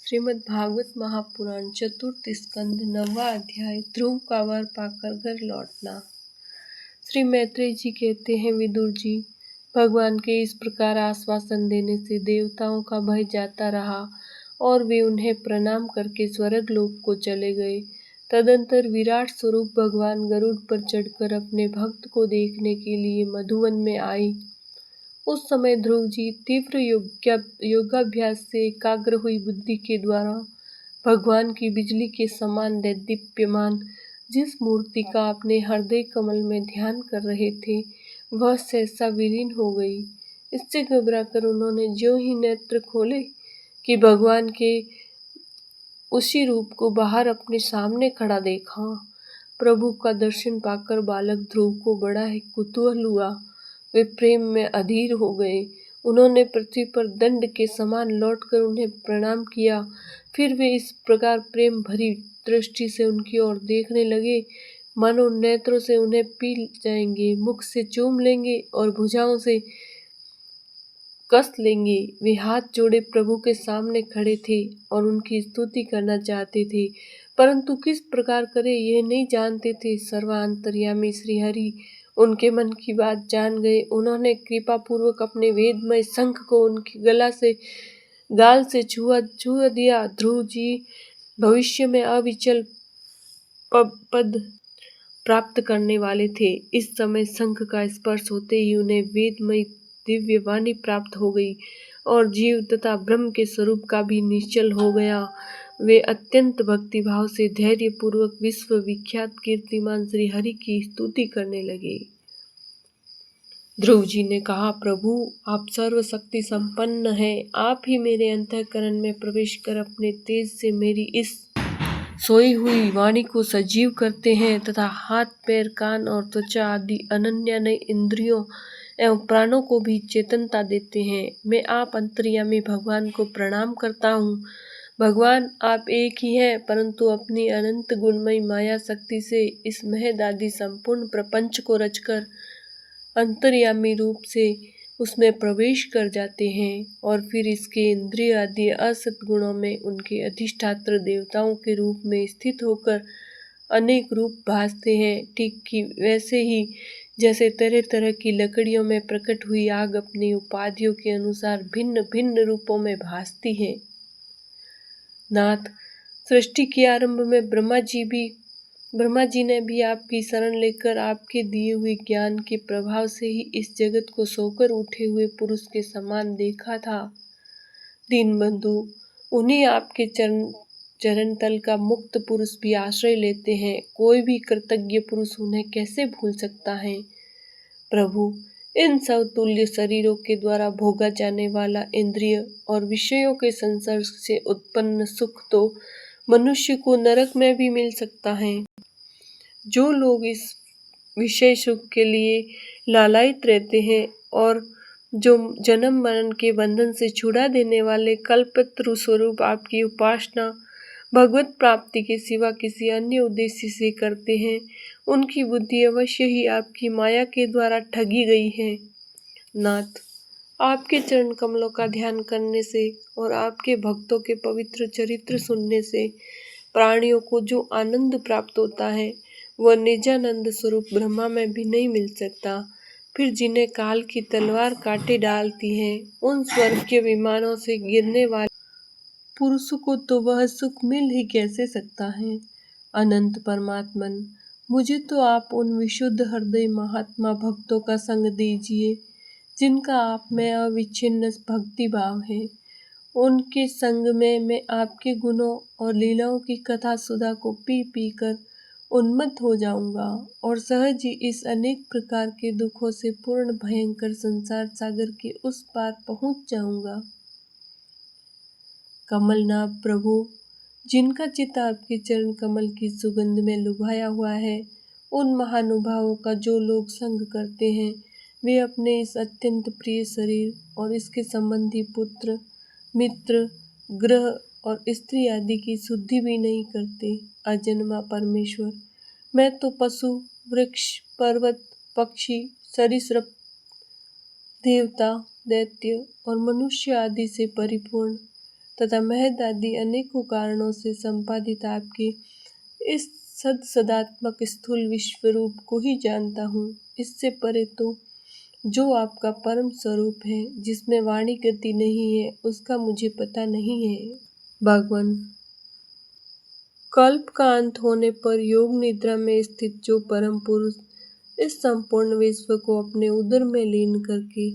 श्रीमद् भागवत महापुराण चतुर्थ स्कंद 9वां अध्याय ध्रुव का वर पाकर घर लौटना। श्री मैत्रेय जी कहते हैं, विदुर जी, भगवान के इस प्रकार आश्वासन देने से देवताओं का भय जाता रहा और वे उन्हें प्रणाम करके स्वर्ग लोक को चले गए। तदंतर विराट स्वरूप भगवान गरुड़ पर चढ़कर अपने भक्त को देखने के लिए मधुवन में आए। उस समय ध्रुव जी तीव्र योगाभ्यास से एकाग्र हुई बुद्धि के द्वारा भगवान की बिजली के समान दैदीप्यमान जिस मूर्ति का अपने हृदय कमल में ध्यान कर रहे थे, वह सहसा विलीन हो गई। इससे घबराकर उन्होंने ज्यों ही नेत्र खोले कि भगवान के उसी रूप को बाहर अपने सामने खड़ा देखा। प्रभु का दर्शन पाकर बालक ध्रुव को बड़ा ही कुतूहल हुआ। वे प्रेम में अधीर हो गए। उन्होंने पृथ्वी पर दंड के समान लौटकर उन्हें प्रणाम किया। फिर वे इस प्रकार प्रेम भरी दृष्टि से उनकी ओर देखने लगे मानो नेत्रों से उन्हें पी जाएंगे, मुख से चूम लेंगे और भुजाओं से कस लेंगे। वे हाथ जोड़े प्रभु के सामने खड़े थे और उनकी स्तुति करना चाहते थे, परंतु किस प्रकार करे यह नहीं जानते थे। सर्वांतर्यामी श्री हरि उनके मन की बात जान गए। उन्होंने कृपा पूर्वक अपने वेदमय शंख को उनके गाल से छुआ दिया। ध्रुव जी भविष्य में अविचल पद प्राप्त करने वाले थे। इस समय शंख का स्पर्श होते ही उन्हें वेदमय दिव्य वाणी प्राप्त हो गई और जीव तथा ब्रह्म के स्वरूप का भी निश्चल हो गया। वे अत्यंत भक्तिभाव से धैर्य पूर्वक विश्व विख्यात कीर्तिमान श्री हरि की स्तुति करने लगे। ध्रुव जी ने कहा, प्रभु आप सर्वशक्ति संपन्न हैं। आप ही मेरे अंतःकरण में प्रवेश कर अपने तेज से मेरी इस सोई हुई वाणी को सजीव करते हैं तथा हाथ, पैर, कान और त्वचा आदि अनन्य इंद्रियों एवं प्राणों को भी चेतनता देते हैं। मैं आप अंतर्यामी भगवान को प्रणाम करता हूँ। भगवान आप एक ही हैं, परंतु अपनी अनंत गुणमयी माया शक्ति से इस महद आदि संपूर्ण प्रपंच को रचकर अंतर्यामी रूप से उसमें प्रवेश कर जाते हैं और फिर इसके इंद्रिय आदि असत गुणों में उनके अधिष्ठात्र देवताओं के रूप में स्थित होकर अनेक रूप भासते हैं। ठीक कि वैसे ही जैसे तरह तरह की लकड़ियों में प्रकट हुई आग अपनी उपाधियों के अनुसार भिन्न भिन्न रूपों में भासती है। नाथ, सृष्टि के आरंभ में ब्रह्मा जी ने भी आपकी शरण लेकर आपके दिए हुए ज्ञान के प्रभाव से ही इस जगत को सोकर उठे हुए पुरुष के समान देखा था। दीनबंधु, उन्हीं आपके चरण तल का मुक्त पुरुष भी आश्रय लेते हैं। कोई भी कृतज्ञ पुरुष उन्हें कैसे भूल सकता है। प्रभु, इन समतुल्य शरीरों के द्वारा भोगा जाने वाला इंद्रिय और विषयों के संसर्ग से उत्पन्न सुख तो मनुष्य को नरक में भी मिल सकता है। जो लोग इस विषय सुख के लिए लालायित रहते हैं और जो जन्म मरण के बंधन से छुड़ा देने वाले कल्पतरु स्वरूप आपकी उपासना भगवत प्राप्ति के सिवा किसी अन्य उद्देश्य से करते हैं, उनकी बुद्धि अवश्य ही आपकी माया के द्वारा ठगी गई है। नाथ, आपके चरण कमलों का ध्यान करने से और आपके भक्तों के पवित्र चरित्र सुनने से प्राणियों को जो आनंद प्राप्त होता है वह निजानंद स्वरूप ब्रह्मा में भी नहीं मिल सकता। फिर जिन्हें काल की तलवार काटे डालती है, उन स्वर्ग के विमानों से गिरने वाले पुरुषों को तो वह सुख मिल ही कैसे सकता है। अनंत परमात्मन, मुझे तो आप उन विशुद्ध हृदय महात्मा भक्तों का संग दीजिए जिनका आप में अविच्छिन्न भक्ति भाव है। उनके संग में मैं आपके गुणों और लीलाओं की कथा सुधा को पी पी कर उन्मत्त हो जाऊंगा और सहज ही इस अनेक प्रकार के दुखों से पूर्ण भयंकर संसार सागर के उस पार पहुंच जाऊंगा। कमलनाभ प्रभु, जिनका चित्त आपके चरण कमल की सुगंध में लुभाया हुआ है, उन महानुभावों का जो लोग संग करते हैं, वे अपने इस अत्यंत प्रिय शरीर और इसके संबंधी पुत्र, मित्र, ग्रह और स्त्री आदि की शुद्धि भी नहीं करते। अजन्मा परमेश्वर, मैं तो पशु, वृक्ष, पर्वत, पक्षी, सरीसृप, देवता, दैत्य और मनुष्य आदि से परिपूर्ण तथा महद आदि अनेकों कारणों से संपादित आपके इस सदात्मक स्थूल विश्व रूप को ही जानता हूँ। इससे परे तो जो आपका परम स्वरूप है, जिसमें वाणी गति नहीं है, उसका मुझे पता नहीं है। भगवान, कल्प का अंत होने पर योग निद्रा में स्थित जो परम पुरुष इस संपूर्ण विश्व को अपने उदर में लीन करके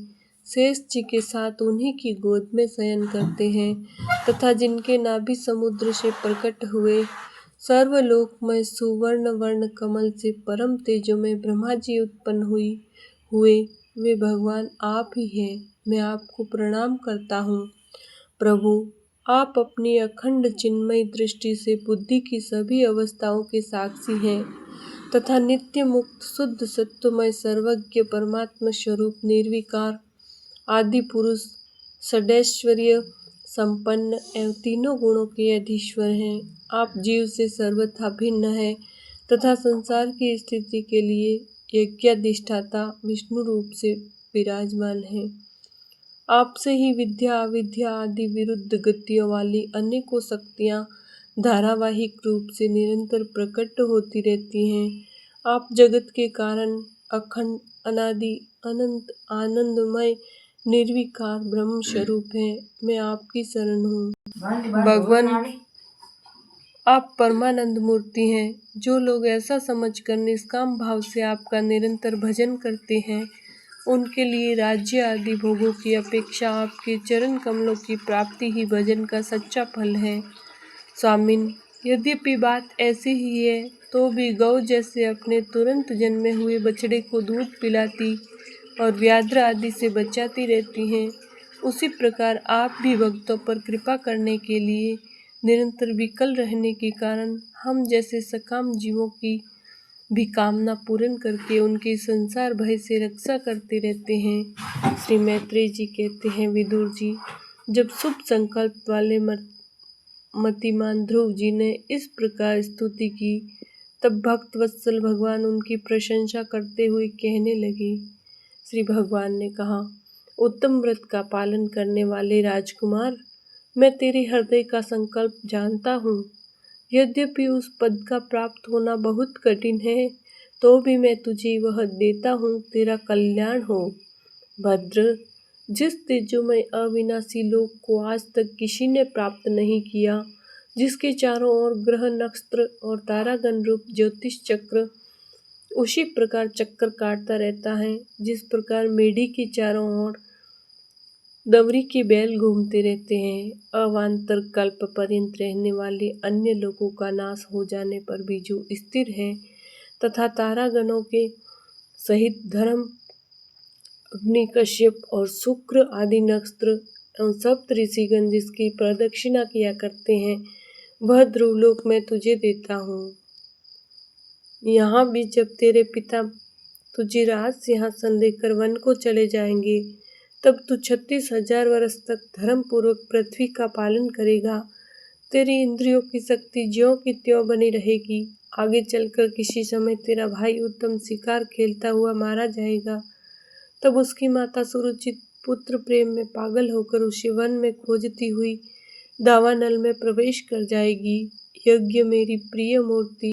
शेष जी के साथ उन्हीं की गोद में शयन करते हैं तथा जिनके नाभि समुद्र से प्रकट हुए सर्वलोकमय सुवर्ण वर्ण कमल से परम तेजो में ब्रह्मा जी उत्पन्न हुए वे भगवान आप ही हैं। मैं आपको प्रणाम करता हूँ। प्रभु, आप अपनी अखंड चिन्मय दृष्टि से बुद्धि की सभी अवस्थाओं के साक्षी हैं तथा नित्य मुक्त शुद्ध सत्वमय सर्वज्ञ परमात्मा स्वरूप निर्विकार आदि पुरुष षडैश्वर्य संपन्न एवं तीनों गुणों के अधीश्वर हैं। आप जीव से सर्वथा भिन्न हैं तथा संसार की स्थिति के लिए यज्ञाधिष्ठाता विष्णु रूप से विराजमान हैं। आपसे ही विद्या अविद्या आदि विरुद्ध गतियों वाली अनेकों शक्तियाँ धारावाहिक रूप से निरंतर प्रकट होती रहती हैं। आप जगत के कारण अखंड अनादि अनंत आनंदमय निर्विकार ब्रह्म स्वरूप हैं। मैं आपकी शरण हूँ। भगवान, आप परमानंद मूर्ति हैं। जो लोग ऐसा समझकर निष्काम भाव से आपका निरंतर भजन करते हैं, उनके लिए राज्य आदि भोगों की अपेक्षा आपके चरण कमलों की प्राप्ति ही भजन का सच्चा फल है। स्वामिन, यद्यपि बात ऐसी ही है तो भी गौ जैसे अपने तुरंत जन्मे हुए बछड़े को दूध पिलाती और व्याघ्र आदि से बचाती रहती हैं, उसी प्रकार आप भी भक्तों पर कृपा करने के लिए निरंतर विकल रहने के कारण हम जैसे सकाम जीवों की भी कामना पूर्ण करके उनके संसार भय से रक्षा करते रहते हैं। श्री मैत्रेय जी कहते हैं, विदुर जी, जब शुभ संकल्प वाले मतिमान ध्रुव जी ने इस प्रकार स्तुति की, तब भक्त वत्सल भगवान उनकी प्रशंसा करते हुए कहने लगे। श्री भगवान ने कहा, उत्तम व्रत का पालन करने वाले राजकुमार, मैं तेरे हृदय का संकल्प जानता हूँ। यद्यपि उस पद का प्राप्त होना बहुत कठिन है, तो भी मैं तुझे वह देता हूँ, तेरा कल्याण हो। भद्र, जिस तेजोमय अविनाशी लोक को आज तक किसी ने प्राप्त नहीं किया, जिसके चारों ओर ग्रह नक्षत्र और तारागण रूप ज्योतिष चक्र उसी प्रकार चक्कर काटता रहता है, जिस प्रकार मेढ़ी के चारों ओर दवरी के बैल घूमते रहते हैं, अवान्तर कल्प पर्यंत रहने वाले अन्य लोगों का नाश हो जाने पर भी जो स्थिर हैं, तथा तारागणों के सहित धर्म, अग्नि, कश्यप और शुक्र आदि नक्षत्र एवं सप्त ऋषिगण जिसकी प्रदक्षिणा किया करते हैं, वह ध्रुवलोक मैं तुझे देता हूँ। यहाँ भी जब तेरे पिता तुझे राज सिंहासन देकर वन को चले जाएंगे, तब तू 36,000 वर्ष तक धर्म पूर्वक पृथ्वी का पालन करेगा। तेरी इंद्रियों की शक्ति ज्यों की त्यों बनी रहेगी। आगे चलकर किसी समय तेरा भाई उत्तम शिकार खेलता हुआ मारा जाएगा, तब उसकी माता सुरुचित पुत्र प्रेम में पागल होकर उसे वन में खोजती हुई दावानल में प्रवेश कर जाएगी। यज्ञ मेरी प्रिय मूर्ति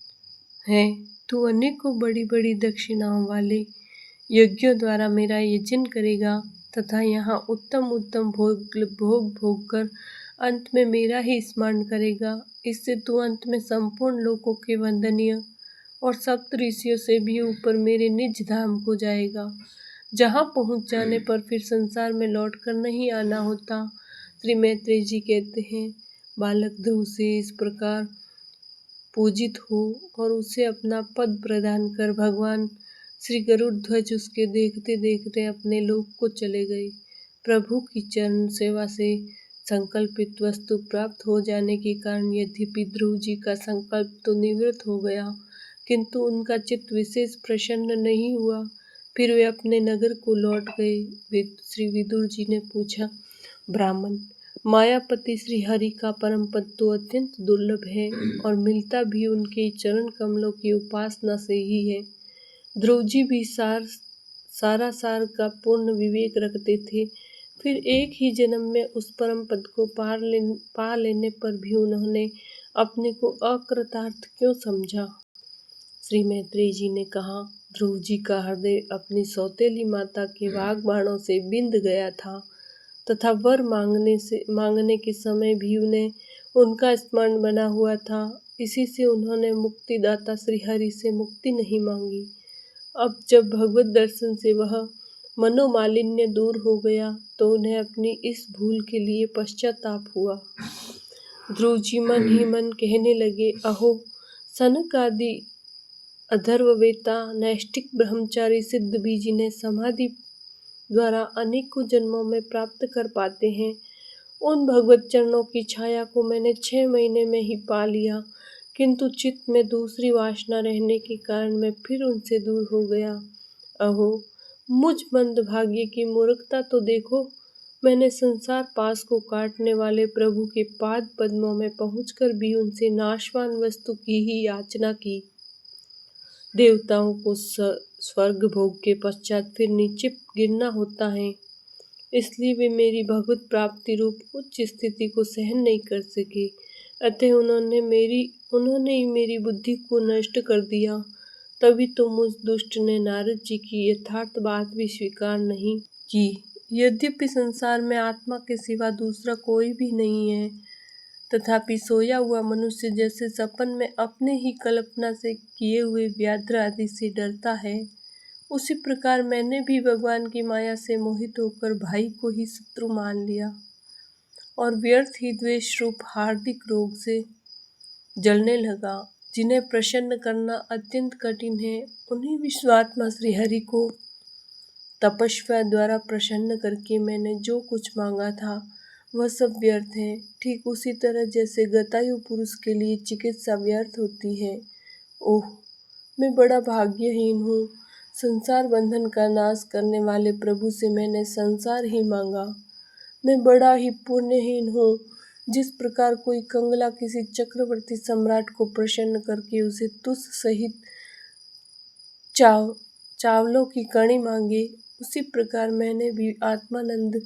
है। तू अनेकों बड़ी बड़ी दक्षिणाओं वाले यज्ञों द्वारा मेरा यजन करेगा तथा यहाँ उत्तम उत्तम भोग कर अंत में मेरा ही स्मरण करेगा। इससे तू अंत में संपूर्ण लोकों के वंदनीय और सप्त ऋषियों से भी ऊपर मेरे निज धाम को जाएगा, जहाँ पहुँच जाने पर फिर संसार में लौटकर नहीं आना होता। श्री मैत्रेय जी कहते हैं, बालक ध्रुव से इस प्रकार पूजित हो और उसे अपना पद प्रदान कर भगवान श्री गरुड़ ध्वज उसके देखते देखते अपने लोक को चले गए। प्रभु की चरण सेवा से संकल्पित वस्तु प्राप्त हो जाने के कारण यद्यपि ध्रुव जी का संकल्प तो निवृत्त हो गया, किंतु उनका चित्त विशेष प्रसन्न नहीं हुआ। फिर वे अपने नगर को लौट गए। श्री विदुर जी ने पूछा, ब्राह्मण, मायापति श्री हरि का परम पद तो अत्यंत दुर्लभ है और मिलता भी उनके चरण कमलों की उपासना से ही है। ध्रुव जी भी सारा सार का पूर्ण विवेक रखते थे। फिर एक ही जन्म में उस परम पद को पा लेने पर भी उन्होंने अपने को अकृतार्थ क्यों समझा? श्री मैत्रेय जी ने कहा, ध्रुव जी का हृदय अपनी सौतेली माता के वाग बाणों से बिंध गया था तथा वर मांगने के समय भी उन्हें उनका स्मरण बना हुआ था। इसी से उन्होंने मुक्तिदाता श्रीहरि से मुक्ति नहीं मांगी। अब जब भगवत दर्शन से वह मनोमालिन्य दूर हो गया तो उन्हें अपनी इस भूल के लिए पश्चाताप हुआ। ध्रुव जी मन ही मन कहने लगे, अहो सनक आदि अथर्ववेता नैष्ठिक ब्रह्मचारी सिद्ध भी जिन्हें समाधि द्वारा अनेकों जन्मों में प्राप्त कर पाते हैं, उन भगवत चरणों की छाया को मैंने 6 महीने में ही पा लिया, किंतु चित्त में दूसरी वासना रहने के कारण मैं फिर उनसे दूर हो गया। अहो मुझ मंदभाग्य की मूर्खता तो देखो, मैंने संसार पास को काटने वाले प्रभु के पाद पद्मों में पहुंचकर भी उनसे नाशवान वस्तु की ही याचना की। देवताओं को स्वर्ग भोग के पश्चात फिर नीचे गिरना होता है, इसलिए वे मेरी भगवत प्राप्ति रूप उच्च स्थिति को सहन नहीं कर सके। अतः उन्होंने ही मेरी बुद्धि को नष्ट कर दिया। तभी तो मुझ दुष्ट ने नारद जी की यथार्थ बात भी स्वीकार नहीं की। यद्यपि संसार में आत्मा के सिवा दूसरा कोई भी नहीं है, तथापि सोया हुआ मनुष्य जैसे सपन में अपने ही कल्पना से किए हुए व्याघ्र आदि से डरता है, उसी प्रकार मैंने भी भगवान की माया से मोहित होकर भाई को ही शत्रु मान लिया और व्यर्थ ही द्वेष रूप हार्दिक रोग से जलने लगा। जिन्हें प्रसन्न करना अत्यंत कठिन है, उन्हीं विश्वात्मा श्रीहरि को तपस्या द्वारा प्रसन्न करके मैंने जो कुछ मांगा था वह सब व्यर्थ है। ठीक उसी तरह जैसे गतायु पुरुष के लिए चिकित्सा व्यर्थ होती है। ओह मैं बड़ा भाग्यहीन हूँ। संसार बंधन का नाश करने वाले प्रभु से मैंने संसार ही मांगा। मैं बड़ा ही पुण्यहीन हूँ। जिस प्रकार कोई कंगला किसी चक्रवर्ती सम्राट को प्रसन्न करके उसे तुष सहित चावलों की कणी मांगे, उसी प्रकार मैंने भी आत्मानंद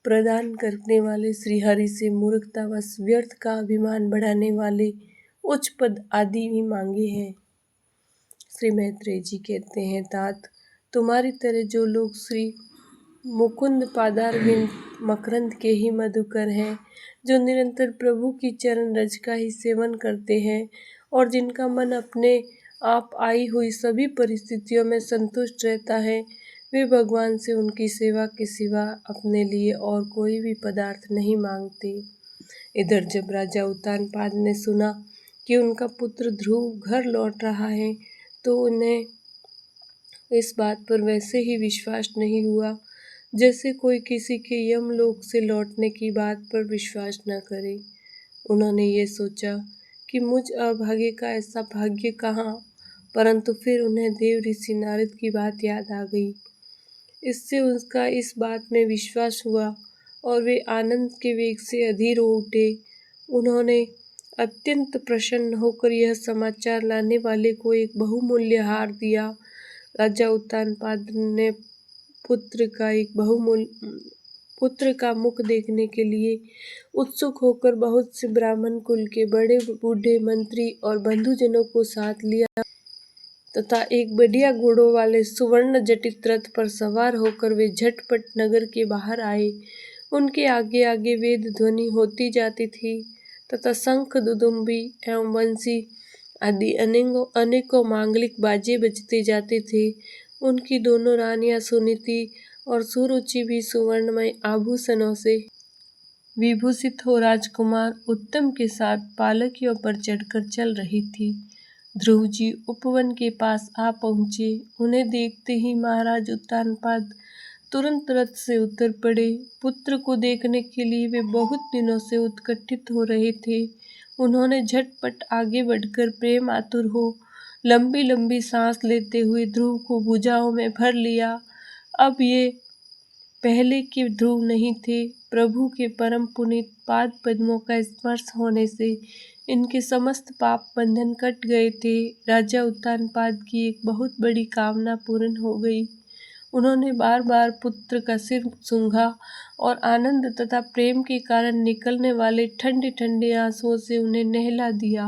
प्रदान करने वाले श्रीहरि से मूर्खतावश व्यर्थ का अभिमान बढ़ाने वाले उच्च पद आदि भी मांगे हैं। श्री मैत्रेय जी कहते हैं, तात तुम्हारी तरह जो लोग श्री मुकुंद पादारविंद मकरंद के ही मधुकर हैं, जो निरंतर प्रभु की चरण रज का ही सेवन करते हैं और जिनका मन अपने आप आई हुई सभी परिस्थितियों में संतुष्ट रहता है, वे भगवान से उनकी सेवा के सिवा अपने लिए और कोई भी पदार्थ नहीं मांगते। इधर जब राजा उत्तानपाद ने सुना कि उनका पुत्र ध्रुव घर लौट रहा है, तो उन्हें इस बात पर वैसे ही विश्वास नहीं हुआ जैसे कोई किसी के यमलोक से लौटने की बात पर विश्वास न करे। उन्होंने ये सोचा कि मुझ अभागे का ऐसा भाग्य कहाँ, परंतु फिर उन्हें देव ऋषि नारद की बात याद आ गई। इससे उसका इस बात में विश्वास हुआ और वे आनंद के वेग से अधीर हो उठे। उन्होंने अत्यंत प्रसन्न होकर यह समाचार लाने वाले को एक बहुमूल्य हार दिया। राजा उत्तानपाद ने पुत्र का मुख देखने के लिए उत्सुक होकर बहुत से ब्राह्मण कुल के बड़े बूढ़े मंत्री और बंधुजनों को साथ लिया तथा एक बढ़िया घोड़ों वाले सुवर्ण जटित रथ पर सवार होकर वे झटपट नगर के बाहर आए। उनके आगे आगे वेद ध्वनि होती जाती थी तथा शंख दुदुम्बी एवं बंसी आदि अनेकों मांगलिक बाजे बजते जाते थे। उनकी दोनों रानियां सुनीति और सुरुचि भी सुवर्णमय आभूषणों से विभूषित हो राजकुमार उत्तम के साथ पालकियों पर चढ़कर चल रही थी। ध्रुव जी उपवन के पास आ पहुंचे। उन्हें देखते ही महाराज उत्तानपाद तुरंत रथ से उतर पड़े। पुत्र को देखने के लिए वे बहुत दिनों से उत्कंठित हो रहे थे। उन्होंने झटपट आगे बढ़कर प्रेम आतुर हो लंबी लंबी सांस लेते हुए ध्रुव को भुजाओं में भर लिया। अब ये पहले के ध्रुव नहीं थे। प्रभु के परम पुनीत पाद पद्मों का स्पर्श होने से इनके समस्त पाप बंधन कट गए थे। राजा उत्तानपाद की एक बहुत बड़ी कामना पूर्ण हो गई। उन्होंने बार बार पुत्र का सिर सूंघा और आनंद तथा प्रेम के कारण निकलने वाले ठंडे ठंडे आंसुओं से उन्हें नहला दिया।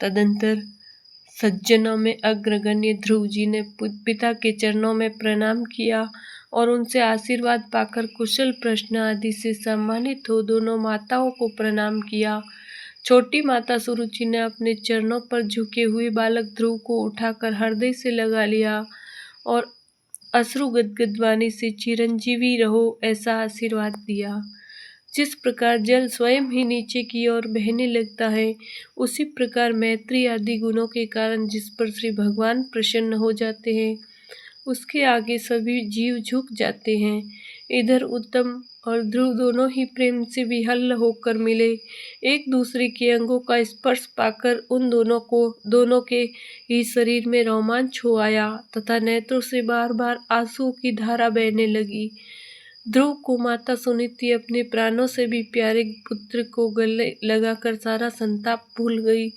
तदंतर सज्जनों में अग्रगण्य ध्रुव जी ने पिता के चरणों में प्रणाम किया और उनसे आशीर्वाद पाकर कुशल प्रश्न आदि से सम्मानित हो दोनों माताओं को प्रणाम किया। छोटी माता सुरुचि ने अपने चरणों पर झुके हुए बालक ध्रुव को उठाकर हृदय से लगा लिया और अश्रु गदगद वाणी से चिरंजीवी रहो ऐसा आशीर्वाद दिया। जिस प्रकार जल स्वयं ही नीचे की ओर बहने लगता है, उसी प्रकार मैत्री आदि गुणों के कारण जिस पर श्री भगवान प्रसन्न हो जाते हैं, उसके आगे सभी जीव झुक जाते हैं। इधर उत्तम और ध्रुव दोनों ही प्रेम से विहल्ल होकर मिले। एक दूसरे के अंगों का स्पर्श पाकर उन दोनों के ही शरीर में रोमांच हो आया तथा नेत्रों से बार बार आंसुओं की धारा बहने लगी। ध्रुव को माता सुनीति अपने प्राणों से भी प्यारे पुत्र को गले लगाकर सारा संताप भूल गई।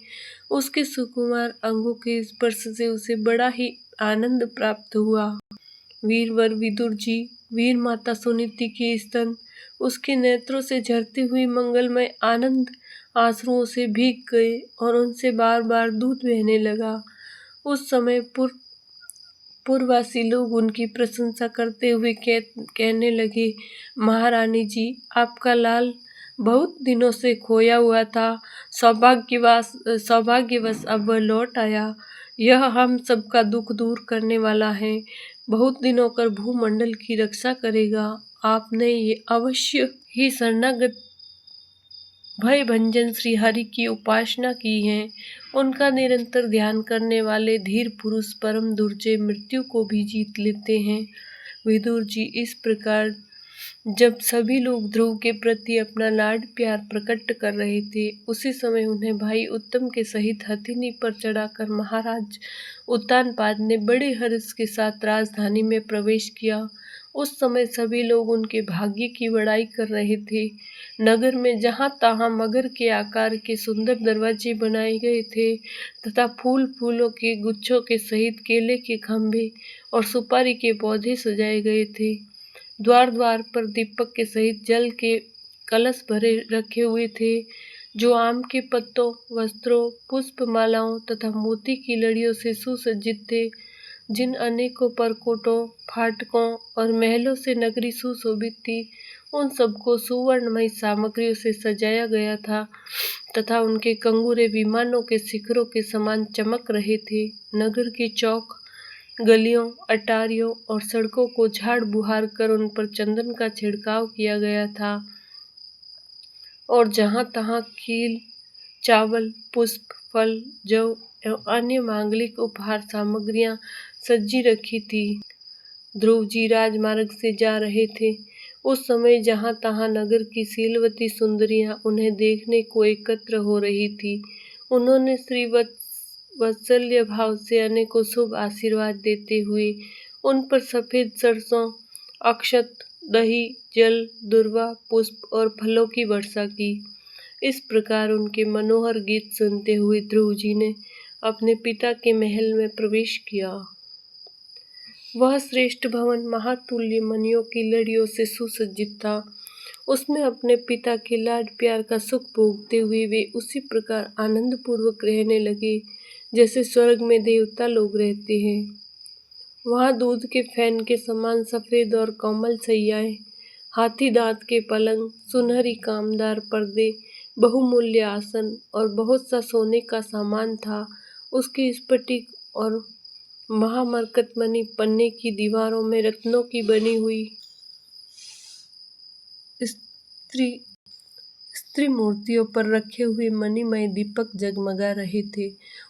उसके सुकुमार अंगों के स्पर्श से उसे बड़ा ही आनंद प्राप्त हुआ। वीरवर विदुर जी, वीर माता सुनीति के स्तन उसके नेत्रों से झरती हुई मंगलमय आनंद आंसुओं से भीग गए और उनसे बार बार दूध बहने लगा। उस समय पूर्ववासी लोग उनकी प्रशंसा करते हुए कहने लगे, महारानी जी, आपका लाल बहुत दिनों से खोया हुआ था, सौभाग्यवश अब वह लौट आया। यह हम सबका दुख दूर करने वाला है, बहुत दिनों कर भूमंडल की रक्षा करेगा। आपने ये अवश्य ही शरणागत भय भंजन श्री हरि की उपासना की है। उनका निरंतर ध्यान करने वाले धीर पुरुष परम दुर्जय मृत्यु को भी जीत लेते हैं। विदुर जी, इस प्रकार जब सभी लोग ध्रुव के प्रति अपना लाड प्यार प्रकट कर रहे थे, उसी समय उन्हें भाई उत्तम के सहित हथिनी पर चढ़ाकर महाराज उत्तानपाद ने बड़े हर्ष के साथ राजधानी में प्रवेश किया। उस समय सभी लोग उनके भाग्य की बड़ाई कर रहे थे। नगर में जहाँ तहाँ मगर के आकार के सुंदर दरवाजे बनाए गए थे तथा फूलों के गुच्छों के सहित केले के खंभे और सुपारी के पौधे सजाए गए थे। द्वार द्वार पर दीपक के सहित जल के कलश भरे रखे हुए थे, जो आम के पत्तों, वस्त्रों, पुष्प मालाओं तथा मोती की लड़ियों से सुसज्जित थे। जिन अनेकों परकोटों, फाटकों और महलों से नगरी सुशोभित थी, उन सबको सुवर्णमय सामग्रियों से सजाया गया था तथा उनके कंगूरे विमानों के शिखरों के समान चमक रहे थे। नगर के चौक, गलियों, अटारियों और सड़कों को झाड़ बुहार कर उन पर चंदन का छिड़काव किया गया था और जहाँ तहाँ खील, चावल, पुष्प, फल, जौ एवं अन्य मांगलिक उपहार सामग्रियां सज्जी रखी थी। ध्रुव जी राजमार्ग से जा रहे थे। उस समय जहाँ तहाँ नगर की शीलवती सुंदरियां उन्हें देखने को एकत्र हो रही थी। उन्होंने श्री वात्सल्य भाव से अनेकों शुभ आशीर्वाद देते हुए उन पर सफेद सरसों, अक्षत, दही, जल, दुर्वा, पुष्प और फलों की वर्षा की। इस प्रकार उनके मनोहर गीत सुनते हुए ध्रुव जी ने अपने पिता के महल में प्रवेश किया। वह श्रेष्ठ भवन महातुल्य मणियों की लड़ियों से सुसज्जित था। उसमें अपने पिता के लाड प्यार का सुख भोगते हुए वे उसी प्रकार आनंद पूर्वक रहने लगे जैसे स्वर्ग में देवता लोग रहते हैं। वहाँ दूध के फैन के समान सफेद और कोमल शैयाएं, हाथी दांत के पलंग, सुनहरी कामदार पर्दे, बहुमूल्य आसन और बहुत सा सोने का सामान था। उसके स्फटिक और महामरकतमणि पन्ने की दीवारों में रत्नों की बनी हुई स्त्री मूर्तियों पर रखे हुए मणिमय दीपक जगमगा रहे थे।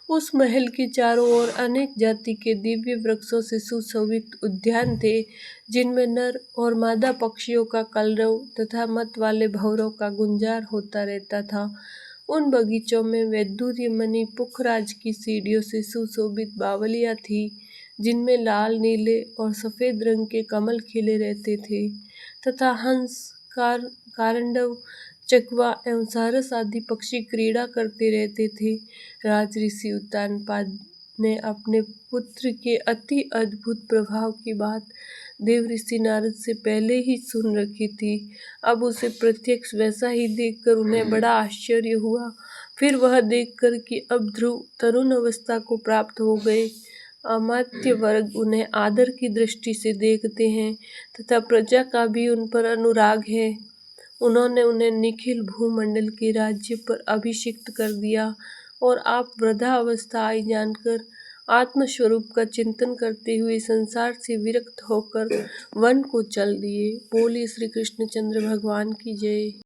उस महल के चारों ओर अनेक जाति के दिव्य वृक्षों से सुशोभित उद्यान थे, जिनमें नर और मादा पक्षियों का कलरव तथा मत वाले भंवरों का गुंजार होता रहता था। उन बगीचों में वैदुर्य मणि पुखराज की सीढ़ियों से सुशोभित बावलियां थी, जिनमें लाल, नीले और सफेद रंग के कमल खिले रहते थे तथा हंस, कारंडव, चकवा एवं सारस आदि पक्षी क्रीड़ा करते रहते थे। राजऋषि उत्तानपाद ने अपने पुत्र के अति अद्भुत प्रभाव की बात देवऋषि नारद से पहले ही सुन रखी थी। अब उसे प्रत्यक्ष वैसा ही देखकर उन्हें बड़ा आश्चर्य हुआ। फिर वह देखकर कि अब ध्रुव तरुण अवस्था को प्राप्त हो गए, अमात्य वर्ग उन्हें आदर की दृष्टि से देखते हैं तथा प्रजा का भी उन पर अनुराग है। उन्होंने उन्हें निखिल भूमंडल के राज्य पर अभिषिक्त कर दिया और आप वृद्धावस्था आई जानकर आत्मस्वरूप का चिंतन करते हुए संसार से विरक्त होकर वन को चल दिए। बोलिए श्री कृष्णचंद्र भगवान की जय।